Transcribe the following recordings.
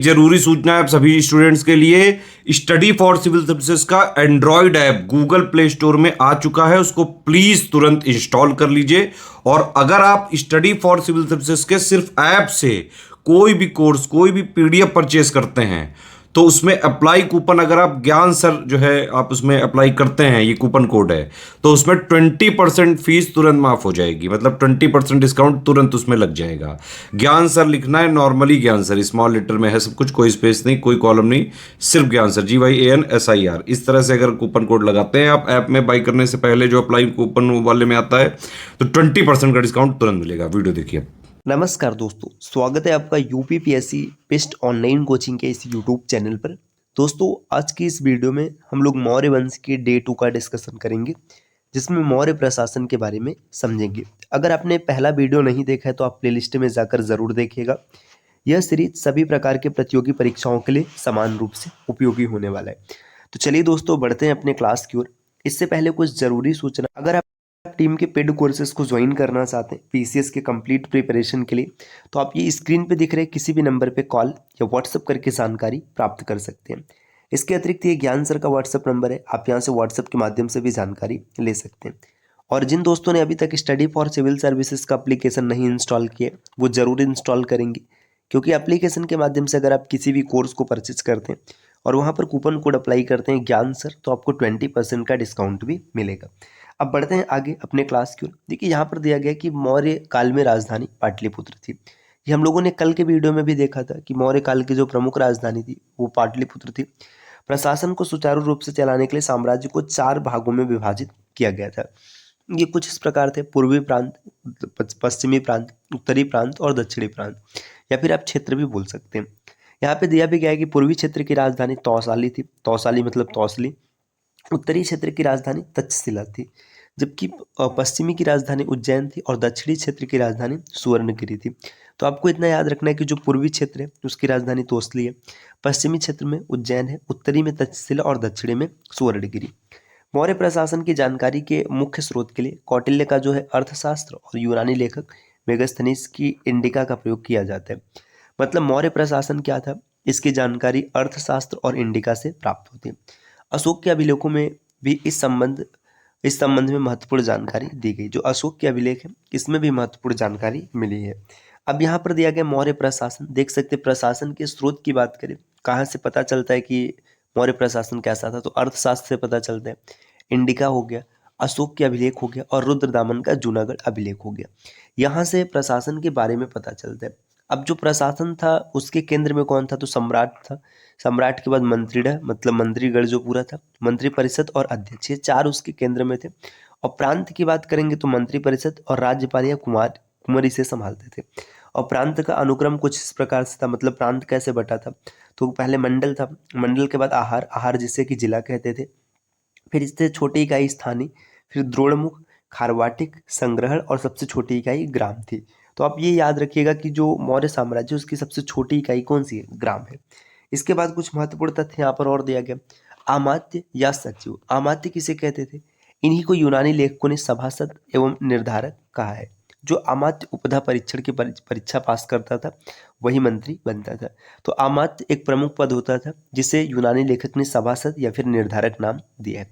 जरूरी सूचना है आप सभी स्टूडेंट्स के लिए। स्टडी फॉर सिविल सर्विसेज का Android app Google play store में आ चुका है, उसको प्लीज तुरंत इंस्टॉल कर लीजिए। और अगर आप स्टडी फॉर सिविल सर्विसेज के सिर्फ ऐप से कोई भी कोर्स, कोई भी पीडीएफ परचेस करते हैं तो उसमें अप्लाई कूपन, अगर आप ज्ञान सर जो है आप उसमें अप्लाई करते हैं, ये कूपन कोड है, तो उसमें 20% फीस तुरंत माफ हो जाएगी। मतलब 20% डिस्काउंट तुरंत उसमें लग जाएगा। ज्ञान सर लिखना है, नॉर्मली ज्ञान सर स्मॉल लेटर में है सब कुछ, कोई स्पेस नहीं, कोई कॉलम नहीं, सिर्फ ज्ञान सर, GYANSIR। इस तरह से अगर कूपन कोड लगाते हैं आप ऐप में बाई करने से पहले, जो अप्लाई कूपन वाले में आता है, तो 20% का डिस्काउंट तुरंत मिलेगा। वीडियो देखिए। नमस्कार दोस्तों, स्वागत है आपका यूपीपीएससी बेस्ट ऑनलाइन कोचिंग के इस यूट्यूब चैनल पर। दोस्तों, आज की इस वीडियो में हम लोग मौर्य वंश के डे 2 का डिस्कशन करेंगे, जिसमें मौर्य प्रशासन के बारे में समझेंगे। अगर आपने पहला वीडियो नहीं देखा है तो आप प्लेलिस्ट में जाकर ज़रूर देखिएगा। यह सीरीज सभी प्रकार के प्रतियोगी परीक्षाओं के लिए समान रूप से उपयोगी होने वाला है। तो चलिए दोस्तों, बढ़ते हैं अपने क्लास की ओर। इससे पहले कुछ ज़रूरी सूचना। अगर आप टीम के पेड कोर्सेज को ज्वाइन करना चाहते हैं पीसीएस के कंप्लीट प्रिपरेशन के लिए, तो आप ये स्क्रीन पे दिख रहे किसी भी नंबर पे कॉल या व्हाट्सएप करके जानकारी प्राप्त कर सकते हैं। इसके अतिरिक्त ये ज्ञान सर का व्हाट्सएप नंबर है, आप यहाँ से व्हाट्सएप के माध्यम से भी जानकारी ले सकते हैं। और जिन दोस्तों ने अभी तक स्टडी फॉर सिविल सर्विसेज का एप्लीकेशन नहीं इंस्टॉल किया, वो ज़रूर इंस्टॉल करेंगे, क्योंकि एप्लीकेशन के माध्यम से अगर आप किसी भी कोर्स को परचेज करते हैं और वहाँ पर कूपन कोड अप्लाई करते हैं ज्ञान सर, तो आपको 20% का डिस्काउंट भी मिलेगा। अब बढ़ते हैं आगे अपने क्लास की ओर। देखिए, यहाँ पर दिया गया कि मौर्य काल में राजधानी पाटलिपुत्र थी। ये हम लोगों ने कल के वीडियो में भी देखा था कि मौर्य काल की जो प्रमुख राजधानी थी वो पाटलिपुत्र थी। प्रशासन को सुचारू रूप से चलाने के लिए साम्राज्य को 4 भागों में विभाजित किया गया था। ये कुछ इस प्रकार थे: पूर्वी प्रांत, पश्चिमी प्रांत, उत्तरी प्रांत और दक्षिणी प्रांत, या फिर आप क्षेत्र भी बोल सकते हैं। यहाँ पे दिया भी गया है कि पूर्वी क्षेत्र की राजधानी तौसाली थी, तौसाली मतलब तौसली। उत्तरी क्षेत्र की राजधानी तक्षशिला थी, जबकि पश्चिमी की राजधानी उज्जैन थी और दक्षिणी क्षेत्र की राजधानी सुवर्णगिरी थी। तो आपको इतना याद रखना है कि जो पूर्वी क्षेत्र है उसकी राजधानी तोसली है, पश्चिमी क्षेत्र में उज्जैन है, उत्तरी में तक्षशिला और दक्षिणी में सुवर्णगिरी। मौर्य प्रशासन की जानकारी के मुख्य स्रोत के लिए कौटिल्य का जो है अर्थशास्त्र और यूनानी लेखक मेगस्थनीज की इंडिका का प्रयोग किया जाता है। मतलब मौर्य प्रशासन क्या था, इसकी जानकारी अर्थशास्त्र और इंडिका से प्राप्त होती है। अशोक के अभिलेखों में भी इस संबंध में महत्वपूर्ण जानकारी दी गई। जो अशोक के अभिलेख है इसमें भी महत्वपूर्ण जानकारी मिली है। अब यहाँ पर दिया गया मौर्य प्रशासन, देख सकते प्रशासन के स्रोत की बात करें, कहाँ से पता चलता है कि मौर्य प्रशासन कैसा था, तो अर्थशास्त्र से पता चलता है। इंडिका हो गया, अशोक के अभिलेख हो गया और रुद्रदामन का जूनागढ़ अभिलेख हो गया। यहाँ से प्रशासन के बारे में पता चलता है। अब जो प्रशासन था उसके केंद्र में कौन था, तो सम्राट था। सम्राट के बाद मंत्रिगढ़ मतलब मंत्रीगढ़ जो पूरा था, मंत्रिपरिषद और अध्यक्ष, ये 4 उसके केंद्र में थे। और प्रांत की बात करेंगे तो मंत्रिपरिषद और राज्यपाल या कुंवरी से संभालते थे। और प्रांत का अनुक्रम कुछ इस प्रकार से था। मतलब प्रांत कैसे बटा था, तो पहले मंडल था, मंडल के बाद आहार, आहार जिसे कि जिला कहते थे, फिर इससे छोटी इकाई स्थानीय, फिर द्रोणमुख, खारवाटिक, संग्रहण और सबसे छोटी इकाई ग्राम थी। तो आप ये याद रखिएगा कि जो मौर्य साम्राज्य उसकी सबसे छोटी इकाई कौन सी है, ग्राम है। इसके बाद कुछ महत्वपूर्ण तथ्य यहाँ पर और दिया गया। अमात्य या सचिव, अमात्य किसे कहते थे, इन्हीं को यूनानी लेखकों ने सभासद एवं निर्धारक कहा है। जो अमात्य उपधा परीक्षण की परीक्षा पास करता था वही मंत्री बनता था। तो अमात्य एक प्रमुख पद होता था जिसे यूनानी लेखक ने सभासद या फिर निर्धारक नाम दिया है।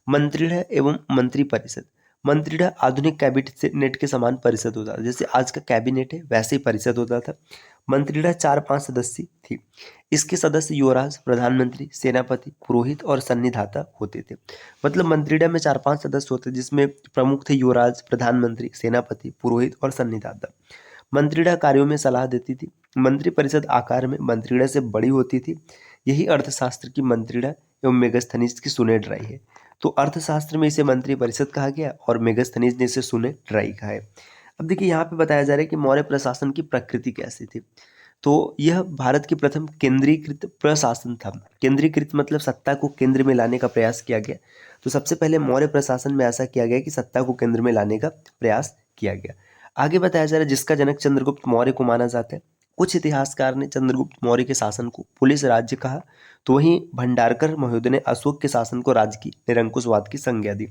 मंत्रिगृह एवं मंत्री परिषद, मंत्रिगृह आधुनिक कैबिनेट के समान परिषद होता था। जैसे आज का कैबिनेट है वैसे ही परिषद होता था। मंत्रिगृह 4-5 सदस्य थी। इसके सदस्य युवराज, प्रधानमंत्री, सेनापति, पुरोहित और सन्निधाता होते थे। मतलब मंत्रिगृह में 4-5 सदस्य होते जिसमें प्रमुख थे युवराज, प्रधानमंत्री, सेनापति, पुरोहित और सन्निधाता। मंत्रिगृह कार्यों में सलाह देती थी। मंत्रिपरिषद आकार में मंत्रिगृह से बड़ी होती थी। यही अर्थशास्त्र की मंत्रिगृह एवं मेगास्थनीज की सुनेट्राई है। तो अर्थशास्त्र में इसे मंत्रिपरिषद कहा गया और मेगास्थनीज ने इसे सुनेट्राई कहा है। अब देखिए, यहाँ पे बताया जा रहा है कि मौर्य प्रशासन की प्रकृति कैसी थी। तो यह भारत की प्रथम केंद्रीकृत प्रशासन था। केंद्रीकृत मतलब सत्ता को केंद्र में लाने का प्रयास किया गया। तो सबसे पहले मौर्य प्रशासन में ऐसा किया गया कि सत्ता को केंद्र में लाने का प्रयास किया गया। आगे बताया जा रहा है जिसका जनक चंद्रगुप्त मौर्य को माना जाता है। कुछ इतिहासकार ने चंद्रगुप्त मौर्य के शासन को पुलिस राज्य कहा, तो वहीं भंडारकर महोदय ने अशोक के शासन को राजकीय निरंकुशवाद की संज्ञा दी।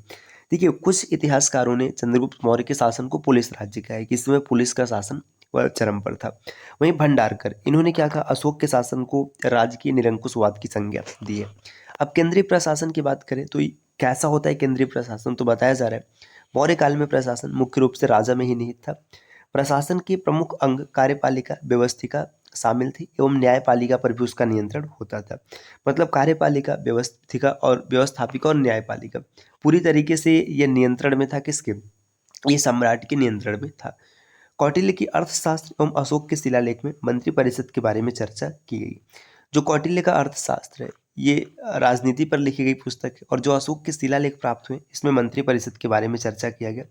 देखिए, कुछ इतिहासकारों ने चंद्रगुप्त मौर्य के शासन को पुलिस राज्य कहा है कि इसमें पुलिस का शासन वह चरम पर था। वहीं भंडारकर, इन्होंने क्या कहा, अशोक के शासन को राजकीय निरंकुशवाद की संज्ञा दी है। अब केंद्रीय प्रशासन की बात करें तो कैसा होता है केंद्रीय प्रशासन, तो बताया जा रहा है मौर्य काल में प्रशासन मुख्य रूप से राजा में ही निहित था। प्रशासन के प्रमुख अंग कार्यपालिका, व्यवस्थिका शामिल थी एवं न्यायपालिका पर भी उसका नियंत्रण होता था। मतलब कार्यपालिका, व्यवस्थिका और व्यवस्थापिका और न्यायपालिका पूरी तरीके से ये नियंत्रण में था। किसके? ये सम्राट के नियंत्रण में था। कौटिल्य की अर्थशास्त्र एवं अशोक के शिलालेख में मंत्री परिषद के बारे में चर्चा की गई। जो कौटिल्य का अर्थशास्त्र है ये राजनीति पर लिखी गई पुस्तक है, और जो अशोक के शिलालेख प्राप्त हुए इसमें मंत्री परिषद के बारे में चर्चा किया गया।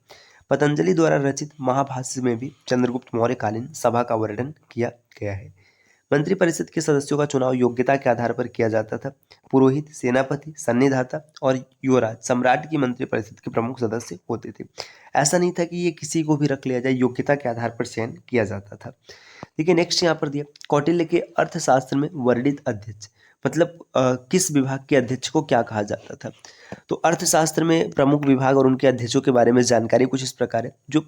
पतंजलि द्वारा रचित महाभाष्य में भी चंद्रगुप्त मौर्यकालीन सभा का वर्णन किया गया है। मंत्रिपरिषद के सदस्यों का चुनाव योग्यता के आधार पर किया जाता था। पुरोहित, सेनापति, सन्निधाता और युवराज सम्राट की मंत्रिपरिषद के प्रमुख सदस्य होते थे। ऐसा नहीं था कि ये किसी को भी रख लिया जाए, योग्यता के आधार पर चयन किया जाता था। देखिए नेक्स्ट यहाँ पर दिया, कौटिल्य के अर्थशास्त्र में वर्णित अध्यक्ष, मतलब किस विभाग के अध्यक्ष को क्या कहा जाता था। तो अर्थशास्त्र में प्रमुख विभाग और उनके अध्यक्षों के बारे में जानकारी कुछ इस प्रकार है। जो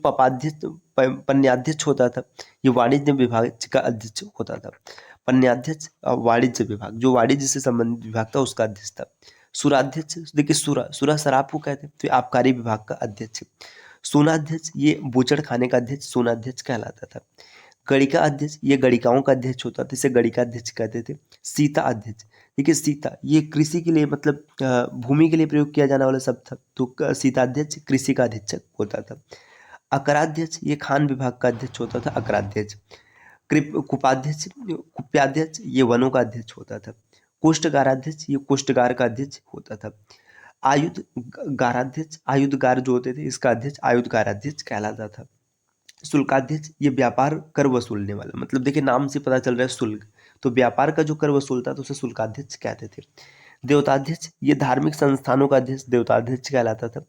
पन्याध्यक्ष होता था, ये वाणिज्य विभाग का अध्यक्ष होता था। पन्याध्यक्ष वाणिज्य विभाग, जो वाणिज्य से संबंधित विभाग था उसका अध्यक्ष था। सुराध्यक्ष, देखिए सुरा शराब को कहते हैं, तो ये आबकारी विभाग का अध्यक्ष। सोनाध्यक्ष, ये बूचड़ खाने का अध्यक्ष सोनाध्यक्ष कहलाता था। गणिका अध्यक्ष, ये गणिकाओं का अध्यक्ष होता था, इसे गणिका अध्यक्ष कहते थे। सीता अध्यक्ष, देखिए सीता ये कृषि के लिए, मतलब भूमि के लिए प्रयोग किया जाने वाला शब्द था, तो सीता अध्यक्ष कृषि का अधीक्षक होता था। अकराध्यक्ष, ये खान विभाग का अध्यक्ष होता था, अकराध्यक्ष। कुपाध्यक्ष, कुप्याध्यक्ष, ये वनों का अध्यक्ष होता था। कोष्ठगाराध्यक्ष, ये कोष्ठगार का अध्यक्ष होता था। आयुध गाराध्यक्ष, आयुधगार जो होते थे इसका अध्यक्ष आयुधगाराध्यक्ष कहलाता था। शुल्काध्यक्ष, ये व्यापार कर वसूलने वाला, मतलब देखिए नाम से पता चल रहा है शुल्क, तो व्यापार का जो कर वसूलता था उसे शुल्काध्यक्ष कहते थे। देवताध्यक्ष, ये धार्मिक संस्थानों का अध्यक्ष देवताध्यक्ष कहलाता था।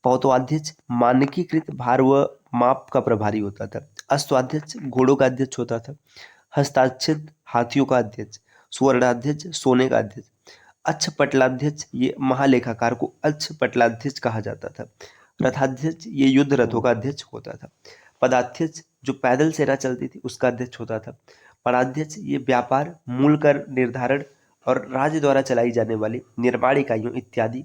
पौतवाध्यक्ष, मानकीकृत भार व माप का प्रभारी होता था। अश्वाध्यक्ष, घोड़ों का अध्यक्ष होता था। हस्ताक्षर, हाथियों का अध्यक्ष। स्वर्णाध्यक्ष, सोने का अध्यक्ष। अक्षपटलाध्यक्ष, ये महालेखाकार को अक्षपटलाध्यक्ष कहा जाता था। रथाध्यक्ष, ये युद्ध रथों का अध्यक्ष होता था। पदाध्यक्ष, जो पैदल सेना चलती थी उसका अध्यक्ष होता था। पराध्यक्ष, ये व्यापार, मूल कर निर्धारण और राज्य द्वारा चलाई जाने वाली निर्माण इकाइयों इत्यादि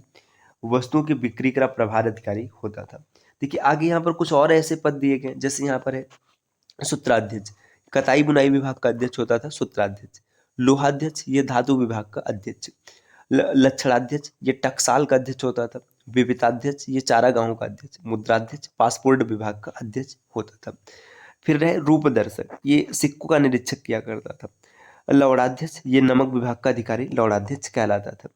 वस्तुओं की बिक्री का प्रभार अधिकारी होता था। देखिए आगे यहाँ पर कुछ और ऐसे पद दिए गए, जैसे यहाँ पर है सूत्राध्यक्ष, कताई बुनाई विभाग का अध्यक्ष होता था सूत्राध्यक्ष। लोहाध्यक्ष, ये धातु विभाग का अध्यक्ष। लक्षणाध्यक्ष, ये टकसाल का अध्यक्ष होता था। विविताध्यक्ष, ये चारागाहों का अध्यक्ष। मुद्राध्यक्ष, पासपोर्ट विभाग का अध्यक्ष होता था। फिर रहे रूपदर्शक, ये सिक्कों का निरीक्षक किया करता था। लवणाध्यक्ष, ये नमक विभाग का अधिकारी लवणाध्यक्ष कहलाता था।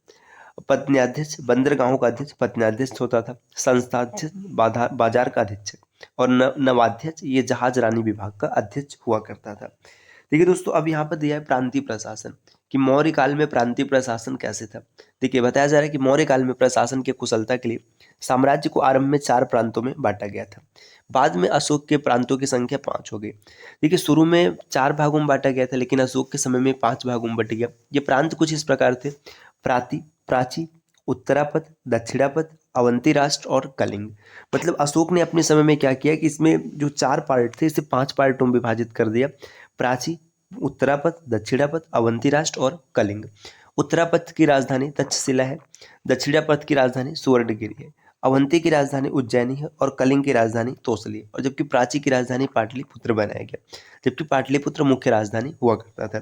पत्न्याध्यक्ष, बंदरगाहों का अध्यक्ष पत्न्याध्यक्ष होता था। संस्थाध्यक्ष, बाजार का अधीक्षक। और नवाध्यक्ष, ये जहाज रानी विभाग का अध्यक्ष हुआ करता था। देखिए दोस्तों अब यहाँ पर दिया है प्रांतीय प्रशासन, कि मौर्य काल में प्रांतीय प्रशासन कैसे था। देखिए बताया जा रहा है कि मौर्य काल में प्रशासन की कुशलता के लिए साम्राज्य को आरंभ में 4 प्रांतों में बांटा गया था। बाद में अशोक के प्रांतों की संख्या 5 हो गई। देखिए शुरू में 4 भागों में बांटा गया था, लेकिन अशोक के समय में 5 भागों में बट गया। ये प्रांत कुछ इस प्रकार थे: प्राची, उत्तरापद, दक्षिणापद, अवंती राष्ट्र और कलिंग। मतलब अशोक ने अपने समय में क्या किया कि इसमें जो 4 पार्ट थे इसे 5 पार्टों में विभाजित कर दिया: प्राची, उत्तरापद, दक्षिणापद, अवंती राष्ट्र और कलिंग। उत्तरापद की राजधानी तक्षशिला है। दक्षिणापद की राजधानी सुवर्णगिरी है। अवंती की राजधानी उज्जैनी है और कलिंग की राजधानी तोसली है। और जबकि प्राची की राजधानी पाटलिपुत्र बनाया गया, जबकि पाटलिपुत्र मुख्य राजधानी हुआ करता था।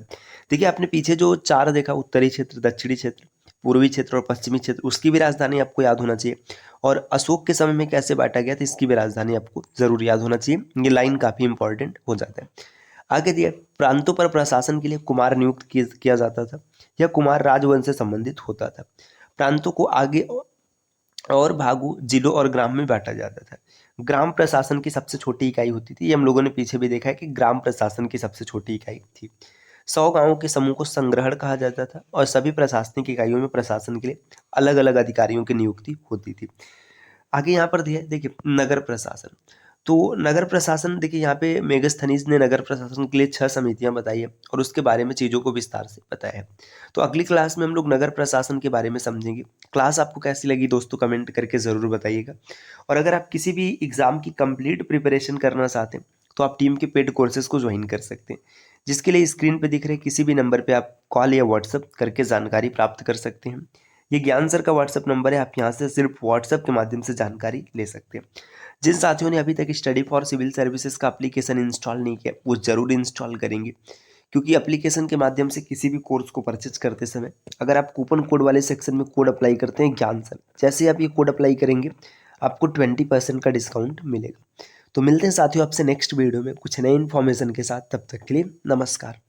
देखिए आपने पीछे जो 4 देखा, उत्तरी क्षेत्र, दक्षिणी क्षेत्र, पूर्वी क्षेत्र और पश्चिमी क्षेत्र, उसकी भी राजधानी आपको याद होना चाहिए। और अशोक के समय में कैसे बांटा गया था इसकी भी राजधानी आपको जरूर याद होना चाहिए। ये लाइन काफी इंपॉर्टेंट हो जाता है। आगे दिया, प्रांतों पर प्रशासन के लिए कुमार नियुक्त किया जाता था। यह कुमार राजवंश से संबंधित होता था। प्रांतों को आगे और भागों, जिलों और ग्राम में बांटा जाता था। ग्राम प्रशासन की सबसे छोटी इकाई होती थी। ये हम लोगों ने पीछे भी देखा है कि ग्राम प्रशासन की सबसे छोटी इकाई थी। 100 गांवों के समूह को संग्रहण कहा जाता था और सभी प्रशासनिक इकाइयों में प्रशासन के लिए अलग अलग अधिकारियों की नियुक्ति होती थी। आगे यहाँ पर दिया है, देखिए नगर प्रशासन। तो नगर प्रशासन, देखिए यहाँ पे मेगस्थनीज ने नगर प्रशासन के लिए 6 समितियां बताई है और उसके बारे में चीज़ों को विस्तार से बताया है। तो अगली क्लास में हम लोग नगर प्रशासन के बारे में समझेंगे। क्लास आपको कैसी लगी दोस्तों कमेंट करके ज़रूर बताइएगा। और अगर आप किसी भी एग्ज़ाम की कंप्लीट प्रिपरेशन करना चाहते हैं तो आप टीम के पेड कोर्सेज को ज्वाइन कर सकते हैं, जिसके लिए स्क्रीन पे दिख रहे किसी भी नंबर पे आप कॉल या व्हाट्सअप करके जानकारी प्राप्त कर सकते हैं। ये ज्ञान सर का व्हाट्सअप नंबर है, आप यहाँ से सिर्फ व्हाट्सअप के माध्यम से जानकारी ले सकते हैं। जिन साथियों ने अभी तक स्टडी फॉर सिविल सर्विसेज का एप्लीकेशन इंस्टॉल नहीं किया वो ज़रूर इंस्टॉल करेंगे, क्योंकि एप्लीकेशन के माध्यम से किसी भी कोर्स को परचेज करते समय अगर आप कूपन कोड वाले सेक्शन में कोड अप्लाई करते हैं ज्ञान सर, जैसे ही आप ये कोड अप्लाई करेंगे आपको 20% का डिस्काउंट मिलेगा। तो मिलते हैं साथियों आपसे नेक्स्ट वीडियो में कुछ नए इन्फॉर्मेशन के साथ, तब तक के लिए नमस्कार।